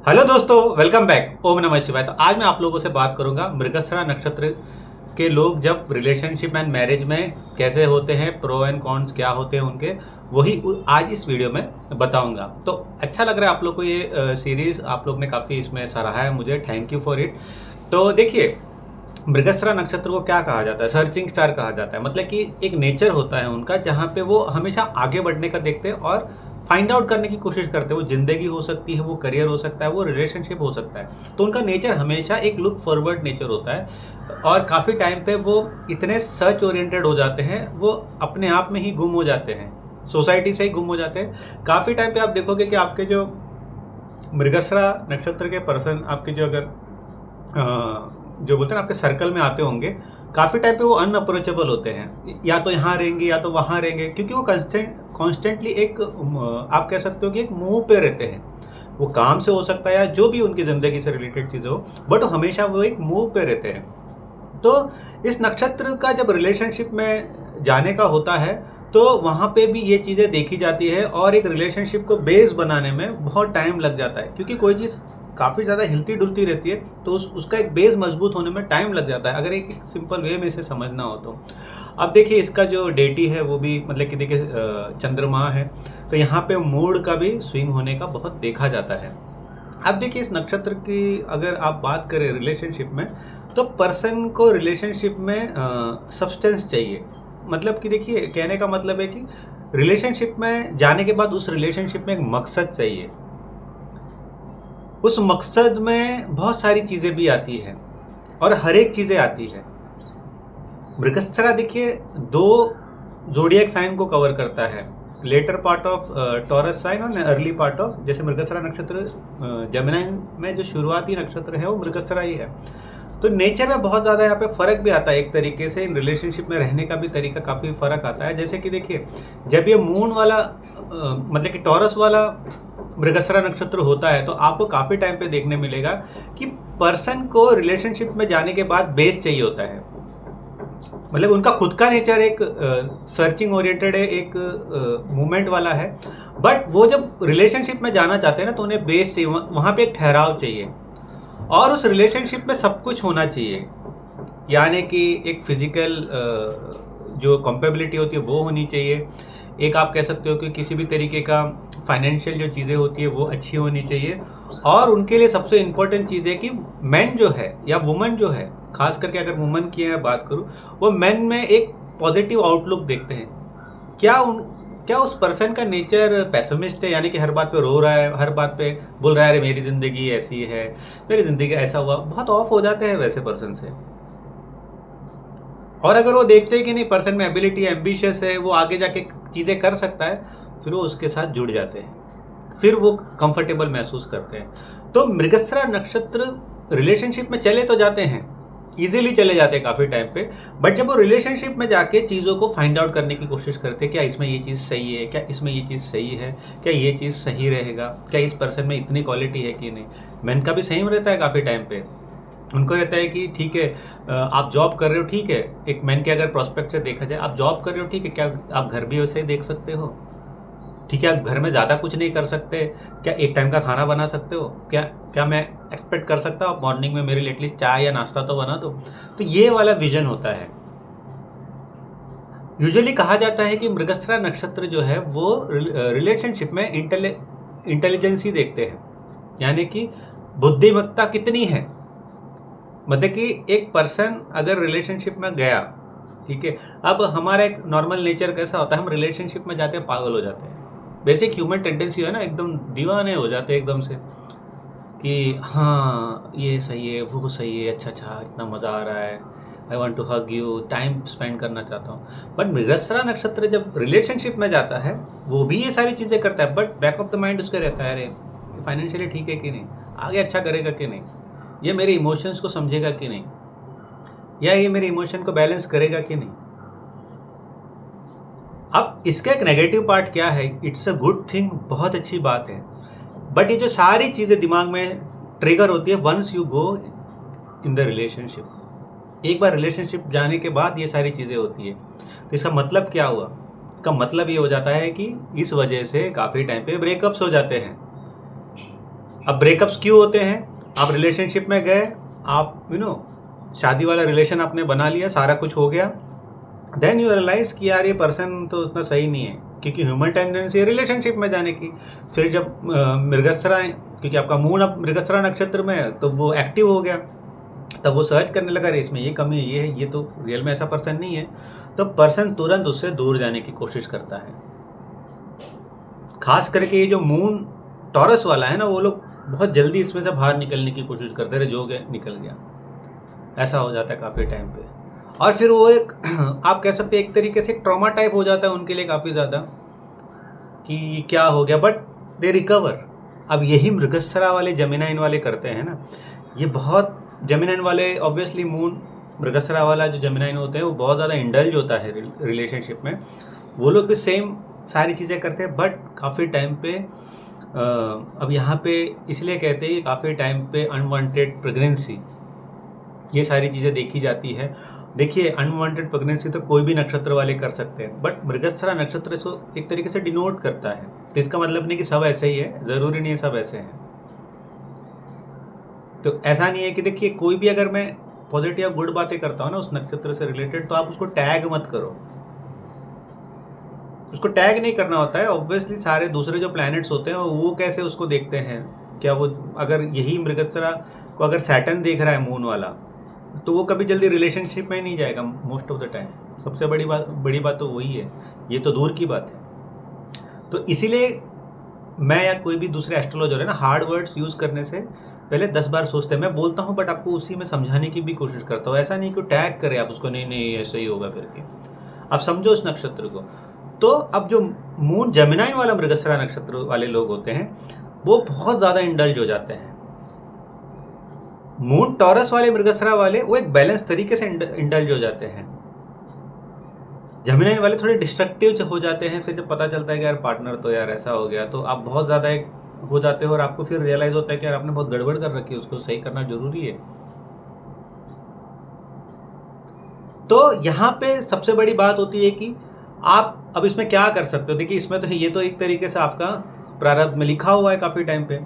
Hello दोस्तों, welcome back. ओम नमः शिवाय। तो आज मैं आप लोगों से बात करूंगा मृगशिरा नक्षत्र के लोग जब रिलेशनशिप एंड मैरिज में कैसे होते हैं, प्रो एंड कॉन्स क्या होते हैं उनके, वही आज इस वीडियो में बताऊंगा। तो अच्छा लग रहा है आप लोग को ये सीरीज, आप लोग ने काफ़ी इसमें सराहा है मुझे, थैंक यू फॉर इट। तो देखिए, मृगशिरा नक्षत्र को क्या कहा जाता है? सर्चिंग स्टार कहा जाता है। मतलब कि एक नेचर होता है उनका जहाँ पे वो हमेशा आगे बढ़ने का देखते हैं और फाइंड आउट करने की कोशिश करते हैं। वो जिंदगी हो सकती है, वो करियर हो सकता है, वो रिलेशनशिप हो सकता है। तो उनका नेचर हमेशा एक लुक फॉरवर्ड नेचर होता है और काफ़ी टाइम पे वो इतने सर्च ओरिएंटेड हो जाते हैं, वो अपने आप में ही गुम हो जाते हैं, सोसाइटी से ही गुम हो जाते हैं। काफ़ी टाइम पे आप देखोगे कि आपके जो मृगशिरा नक्षत्र के पर्सन, आपके जो अगर जो बोलते हैं ना आपके सर्कल में आते होंगे, काफ़ी टाइम पे वो अनअप्रोचेबल होते हैं। या तो यहाँ रहेंगे या तो वहाँ रहेंगे, क्योंकि वो कॉन्स्टेंटली एक आप कह सकते हो कि एक मूव पे रहते हैं। वो काम से हो सकता है या जो भी उनकी ज़िंदगी से रिलेटेड चीज़ें हो, बट हमेशा वो एक मूव पे रहते हैं। तो इस नक्षत्र का जब रिलेशनशिप में जाने का होता है तो वहाँ पे भी ये चीज़ें देखी जाती है और एक रिलेशनशिप को बेस बनाने में बहुत टाइम लग जाता है, क्योंकि कोई चीज़ काफ़ी ज़्यादा हिलती डुलती रहती है तो उसका एक बेस मजबूत होने में टाइम लग जाता है, अगर एक सिंपल वे में इसे समझना हो तो। अब देखिए, इसका जो डेटी है वो भी मतलब कि देखिए चंद्रमा है, तो यहाँ पे मूड का भी स्विंग होने का बहुत देखा जाता है। अब देखिए, इस नक्षत्र की अगर आप बात करें रिलेशनशिप में, तो पर्सन को रिलेशनशिप में सब्सटेंस चाहिए। मतलब कि देखिए, कहने का मतलब है कि रिलेशनशिप में जाने के बाद उस रिलेशनशिप में एक मकसद चाहिए। उस मकसद में बहुत सारी चीज़ें भी आती हैं और हर एक चीज़ें आती है। मृगशिरा देखिए दो जोडियक साइन को कवर करता है, later part of Taurus sign और अर्ली पार्ट ऑफ, जैसे मृगशिरा नक्षत्र जेमिनी में जो शुरुआती नक्षत्र है वो मृगशिरा ही है। तो नेचर में बहुत ज़्यादा यहाँ पे फ़र्क भी आता है, एक तरीके से इन रिलेशनशिप में रहने का भी तरीका काफ़ी फ़र्क आता है। जैसे कि देखिए, जब ये मून वाला मतलब कि टॉरस वाला मृगशिरा नक्षत्र होता है तो आपको काफ़ी टाइम पे देखने मिलेगा कि पर्सन को रिलेशनशिप में जाने के बाद बेस चाहिए होता है। मतलब उनका खुद का नेचर एक सर्चिंग ओरिएंटेड है, एक मूवमेंट वाला है, बट वो जब रिलेशनशिप में जाना चाहते हैं ना तो उन्हें बेस चाहिए, वहाँ पे एक ठहराव चाहिए और उस रिलेशनशिप में सब कुछ होना चाहिए। यानी कि एक फिजिकल जो कंपेबिलिटी होती है वो होनी चाहिए, एक आप कह सकते हो कि किसी भी तरीके का फाइनेंशियल जो चीज़ें होती है वो अच्छी होनी चाहिए। और उनके लिए सबसे इम्पोर्टेंट चीज़ है कि मैन जो है या वुमन जो है, खास करके अगर वुमन की मैं बात करूँ, वो मैन में एक पॉजिटिव आउटलुक देखते हैं। क्या उस पर्सन का नेचर पैसिमिस्ट है, यानी कि हर बात पे रो रहा है, हर बात पे बोल रहा है अरे मेरी ज़िंदगी ऐसी है, मेरी ज़िंदगी ऐसा हुआ, बहुत ऑफ हो जाते हैं वैसे पर्सन से। और अगर वो देखते हैं कि नहीं, पर्सन में एबिलिटी एम्बिशियस है, वो आगे जाके चीज़ें कर सकता है, फिर वो उसके साथ जुड़ जाते हैं, फिर वो कंफर्टेबल महसूस करते हैं। तो मृगशिरा नक्षत्र रिलेशनशिप में चले तो जाते हैं, इजीली चले जाते हैं काफ़ी टाइम पे, बट जब वो रिलेशनशिप में जाके चीज़ों को फाइंड आउट करने की कोशिश करते हैं, क्या इसमें ये चीज़ सही है, क्या इसमें ये चीज़ सही है, क्या ये चीज़ सही रहेगा, क्या इस पर्सन में इतनी क्वालिटी है कि नहीं। मैन का भी सेम रहता है काफ़ी टाइम पे, उनको रहता है कि ठीक है आप जॉब कर रहे हो, ठीक है, एक मैन के अगर प्रोस्पेक्ट से देखा जाए, आप जॉब कर रहे हो, ठीक है, क्या आप घर भी वैसे ही देख सकते हो, ठीक है, आप घर में ज़्यादा कुछ नहीं कर सकते, क्या एक टाइम का खाना बना सकते हो, क्या मैं एक्सपेक्ट कर सकता हूँ आप मॉर्निंग में मेरे लिए एटलीस्ट चाय या नाश्ता तो बना दो। तो ये वाला विजन होता है। यूजुअली कहा जाता है कि मृगशिरा नक्षत्र जो है वो रिलेशनशिप में इंटेलिजेंसी देखते हैं, यानी कि बुद्धिमत्ता कितनी है। मतलब कि एक पर्सन अगर रिलेशनशिप में गया, ठीक है, अब हमारा एक नॉर्मल नेचर कैसा होता है, हम रिलेशनशिप में जाते हैं पागल हो जाते हैं, बेसिक ह्यूमन टेंडेंसी है ना, एकदम दीवाने हो जाते हैं एकदम से कि हाँ ये सही है, वो सही है, अच्छा अच्छा इतना मज़ा आ रहा है, I want to hug you, time spend करना चाहता हूँ। बट मृगशिरा नक्षत्र जब रिलेशनशिप में जाता है वो भी ये सारी चीज़ें करता है, but back of the mind उसका रहता है अरे फाइनेंशियली ठीक है कि नहीं, आगे अच्छा करेगा कि नहीं, ये मेरे इमोशंस को समझेगा कि नहीं, या ये मेरे इमोशन को बैलेंस करेगा कि नहीं। अब इसका एक नेगेटिव पार्ट क्या है, इट्स अ गुड थिंग, बहुत अच्छी बात है, बट ये जो सारी चीज़ें दिमाग में ट्रिगर होती है once you go in the relationship, एक बार रिलेशनशिप जाने के बाद ये सारी चीज़ें होती है। तो इसका मतलब क्या हुआ, इसका मतलब ये हो जाता है कि इस वजह से काफ़ी टाइम पे ब्रेकअप्स हो जाते हैं। अब ब्रेकअप्स क्यों होते हैं? आप रिलेशनशिप में गए, आप शादी वाला रिलेशन आपने बना लिया, सारा कुछ हो गया, देन यू रियलाइज कि यार ये पर्सन तो उतना सही नहीं है, क्योंकि ह्यूमन टेंडेंसी है रिलेशनशिप में जाने की। फिर जब मृगस्रा, क्योंकि आपका मून अब मृगस्रा नक्षत्र में है, तो वो एक्टिव हो गया, तब वो सर्च करने लगा, अरे इसमें ये कमी है, ये है, ये तो रियल में ऐसा पर्सन नहीं है। तो पर्सन तुरंत उससे दूर जाने की कोशिश करता है। खास करके ये जो मून टॉरस वाला है ना, वो लोग बहुत जल्दी इसमें से बाहर निकलने की कोशिश करते रहे, जो गए निकल गया, ऐसा हो जाता है काफ़ी टाइम पे। और फिर वो एक आप कह सकते हैं एक तरीके से ट्रॉमा टाइप हो जाता है उनके लिए काफ़ी ज़्यादा, कि क्या हो गया, बट दे रिकवर। अब यही मृगस्रा वाले जेमिनाइन वाले करते हैं ना, ये बहुत जेमिनाइन वाले, ऑब्वियसली मून मृगस्रा वाला जो जेमिनाइन होते हैं वो बहुत ज़्यादा इंडल्ज होता है रिलेशनशिप में। वो लोग भी सेम सारी चीज़ें करते हैं, बट काफ़ी टाइम पे अब यहाँ पे इसलिए कहते हैं कि काफ़ी टाइम पे अनवांटेड प्रेगनेंसी, ये सारी चीज़ें देखी जाती है। देखिए, अनवांटेड प्रेगनेंसी तो कोई भी नक्षत्र वाले कर सकते हैं, बट मृगस्रा नक्षत्र इसको एक तरीके से डिनोट करता है। तो इसका मतलब नहीं कि सब ऐसे ही है, ज़रूरी नहीं है सब ऐसे हैं। तो ऐसा नहीं है कि देखिए, कोई भी अगर मैं पॉजिटिव या गुड बातें करता हूँ ना उस नक्षत्र से रिलेटेड, तो आप उसको टैग मत करो, उसको टैग नहीं करना होता है। ऑब्वियसली सारे दूसरे जो प्लैनेट्स होते हैं वो कैसे उसको देखते हैं, क्या वो, अगर यही मृगस्रा को अगर सैटर्न देख रहा है मून वाला, तो वो कभी जल्दी रिलेशनशिप में ही नहीं जाएगा मोस्ट ऑफ द टाइम। सबसे बड़ी बात तो वही है, ये तो दूर की बात है। तो इसीलिए मैं या कोई भी दूसरे एस्ट्रोलॉजर है ना, हार्ड वर्ड्स यूज़ करने से पहले 10 बार सोचते हैं। मैं बोलता हूँ बट आपको उसी में समझाने की भी कोशिश करता हूँ, ऐसा नहीं कि टैग करे आप उसको, नहीं ऐसा ही होगा करके। आप समझो उस नक्षत्र को। तो अब जो मून जेमिनाइन वाला मृगस्रा नक्षत्र वाले लोग होते हैं वो बहुत ज़्यादा इंडल्ज हो जाते हैं। मून टॉरस वाले मृगस्रा वाले वो एक बैलेंस तरीके से इंडल्ज हो जाते हैं। जेमिनाइन वाले थोड़े डिस्ट्रक्टिव हो जाते हैं। फिर जब पता चलता है कि यार पार्टनर तो यार ऐसा हो गया, तो आप बहुत ज़्यादा एक हो जाते हो और आपको फिर रियलाइज़ होता है कि यार आपने बहुत गड़बड़ कर रखी है, उसको सही करना जरूरी है। तो यहाँ पे सबसे बड़ी बात होती है कि आप अब इसमें क्या कर सकते हो। देखिए, इसमें तो ये तो एक तरीके से आपका प्रारब्ध में लिखा हुआ है काफ़ी टाइम पे,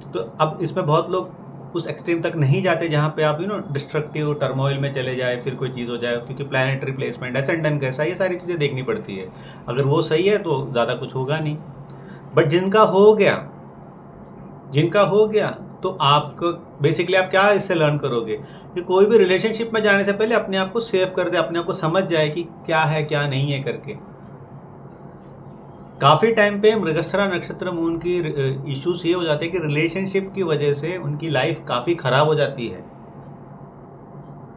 तो अब इसमें बहुत लोग उस एक्सट्रीम तक नहीं जाते जहाँ पे आप डिस्ट्रक्टिव टर्मोइल में चले जाए, फिर कोई चीज़ हो जाए, क्योंकि प्लानिटरी प्लेसमेंट, एसेंडेंट कैसा, ये सारी चीज़ें देखनी पड़ती है। अगर वो सही है तो ज़्यादा कुछ होगा नहीं, बट जिनका हो गया तो आपको बेसिकली आप क्या इससे लर्न करोगे कि कोई भी रिलेशनशिप में जाने से पहले अपने आप को सेव कर दे, अपने आप को समझ जाए कि क्या है क्या नहीं है करके। काफ़ी टाइम पे मृगस्रा नक्षत्र मून की इश्यूज ये हो जाते हैं कि रिलेशनशिप की वजह से उनकी लाइफ काफ़ी ख़राब हो जाती है।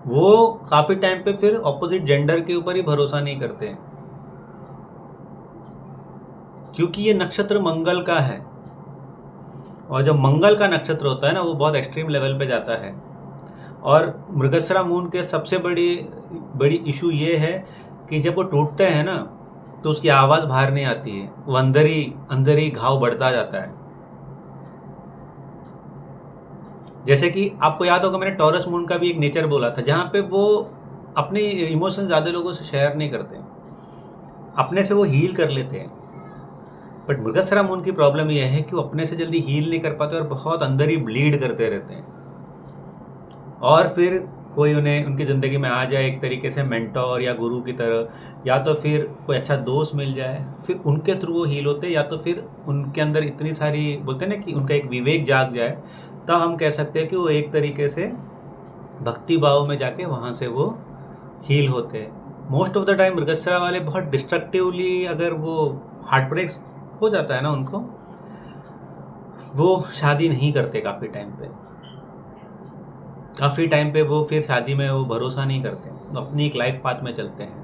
वो काफ़ी टाइम पे फिर ऑपोजिट जेंडर के ऊपर ही भरोसा नहीं करते हैं, क्योंकि ये नक्षत्र मंगल का है, और जब मंगल का नक्षत्र होता है ना, वो बहुत एक्सट्रीम लेवल पे जाता है। और मृगस्रा मून के सबसे बड़ी इशू ये है कि जब वो टूटते हैं ना, तो उसकी आवाज़ बाहर नहीं आती है, वो अंदर ही घाव बढ़ता जाता है। जैसे कि आपको याद होगा, मैंने टॉरस मून का भी एक नेचर बोला था, जहाँ पे वो अपने इमोशन ज़्यादा लोगों से शेयर नहीं करते, अपने से वो हील कर लेते हैं। बट मृगस्रा मून की प्रॉब्लम यह है कि वो अपने से जल्दी हील नहीं कर पाते और बहुत अंदर ही ब्लीड करते रहते हैं। और फिर कोई उन्हें उनकी ज़िंदगी में आ जाए एक तरीके से मेंटोर या गुरु की तरह, या तो फिर कोई अच्छा दोस्त मिल जाए, फिर उनके थ्रू वो हील होते, या तो फिर उनके अंदर इतनी सारी बोलते हैं ना कि उनका एक विवेक जाग जाए, तब हम कह सकते हैं कि वो एक तरीके से भक्ति भाव में जाके वहाँ से वो हील होते हैं। मोस्ट ऑफ द टाइम मृगस्रा वाले बहुत डिस्ट्रक्टिवली, अगर वो हार्ट ब्रेक्स हो जाता है ना उनको, वो शादी नहीं करते काफ़ी टाइम पे वो फिर शादी में वो भरोसा नहीं करते, अपनी एक लाइफ पाथ में चलते हैं।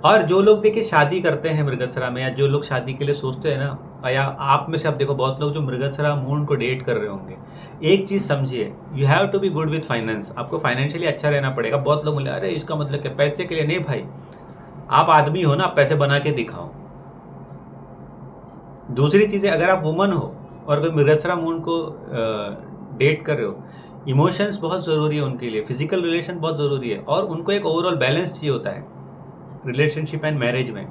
और जो लोग देखिए शादी करते हैं मृगस्रा में, या जो लोग शादी के लिए सोचते हैं ना, या आप में से आप देखो बहुत लोग जो मृगस्रा मून को डेट कर रहे होंगे, एक चीज़ समझिए, you have to be good with finance. आपको फाइनेंशियली अच्छा रहना पड़ेगा। बहुत लोग बोले अरे इसका मतलब क्या, पैसे के लिए? नहीं भाई, आप आदमी हो ना, पैसे बना के दिखाओ। दूसरी चीज़ है, अगर आप वुमन हो और कोई मृगस्रा मून को डेट कर रहे हो, इमोशंस बहुत ज़रूरी है उनके लिए, फिजिकल रिलेशन बहुत ज़रूरी है, और उनको एक ओवरऑल बैलेंस चाहिए होता है रिलेशनशिप एंड मैरिज में।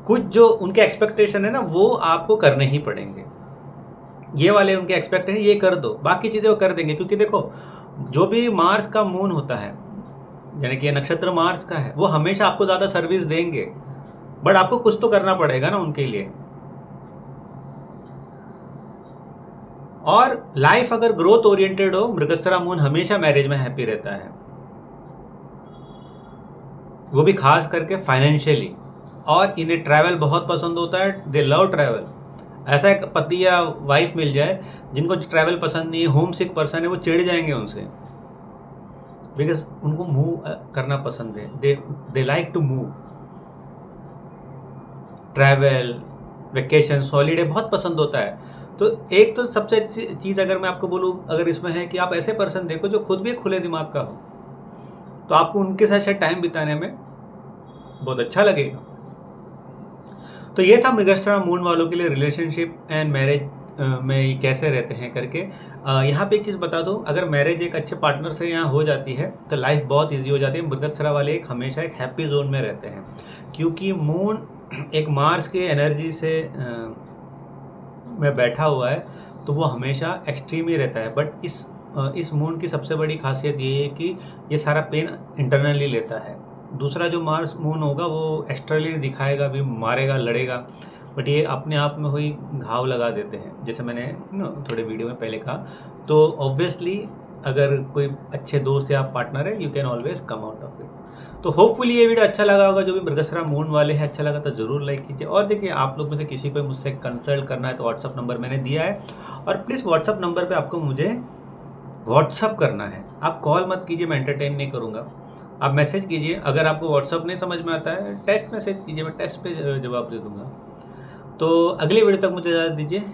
कुछ जो उनके एक्सपेक्टेशन है ना, वो आपको करने ही पड़ेंगे। ये वाले उनके एक्सपेक्ट है, ये कर दो, बाकी चीज़ें वो कर देंगे। क्योंकि देखो जो भी मार्स का मून होता है, यानी कि ये नक्षत्र मार्स का है, वो हमेशा आपको ज़्यादा सर्विस देंगे, बट आपको कुछ तो करना पड़ेगा ना उनके लिए। और लाइफ अगर ग्रोथ ओरिएंटेड हो, मृगशिरा मून हमेशा मैरिज में हैप्पी रहता है, वो भी खास करके फाइनेंशियली। और इन्हें ट्रैवल बहुत पसंद होता है, दे लव ट्रैवल। ऐसा एक पति या वाइफ मिल जाए जिनको ट्रैवल पसंद नहीं है, होम सिक पर्सन है, वो चिढ़ जाएंगे उनसे, बिकॉज उनको मूव करना पसंद है, they like to move, travel, vacation, holiday बहुत पसंद होता है। तो एक तो सबसे अच्छी चीज़ अगर मैं आपको बोलूँ अगर इसमें है कि आप ऐसे पर्सन देखो जो खुद भी खुले दिमाग का हो, तो आपको उनके साथ शायद टाइम बिताने में बहुत अच्छा लगेगा। तो ये था मृगशिरा मून वालों के लिए रिलेशनशिप एंड मैरिज में कैसे रहते हैं करके। यहाँ पे एक चीज़ बता दूँ, अगर मैरिज एक अच्छे पार्टनर से यहाँ हो जाती है तो लाइफ बहुत इजी हो जाती है। मृगशिरा वाले एक हमेशा एक हैप्पी जोन में रहते हैं, क्योंकि मून एक मार्स के एनर्जी से में बैठा हुआ है, तो वो हमेशा एक्सट्रीम ही रहता है। बट इस मून की सबसे बड़ी खासियत ये है कि ये सारा पेन इंटरनली लेता है। दूसरा जो मार्स मून होगा वो एक्सटर्नली दिखाएगा भी, मारेगा, लड़ेगा, बट ये अपने आप में हुई घाव लगा देते हैं, जैसे मैंने थोड़े वीडियो में पहले कहा। तो ऑब्वियसली अगर कोई अच्छे दोस्त या पार्टनर है, you can always come out of it. तो होपफुली ये वीडियो अच्छा लगा होगा, जो भी मृगशिरा मून वाले हैं, अच्छा लगा तो ज़रूर लाइक कीजिए। और देखिए, आप लोग में से किसी को मुझसे कंसल्ट करना है तो व्हाट्सअप नंबर मैंने दिया है, और प्लीज़ व्हाट्सअप नंबर पे आपको मुझे व्हाट्सअप करना है, आप कॉल मत कीजिए, मैं एंटरटेन नहीं करूँगा। आप मैसेज कीजिए, अगर आपको व्हाट्सअप नहीं समझ में आता है टेक्स्ट मैसेज कीजिए, मैं टेक्स्ट पे जवाब दे दूँगा। तो अगली वीडियो तक मुझे इजाज़त दीजिए।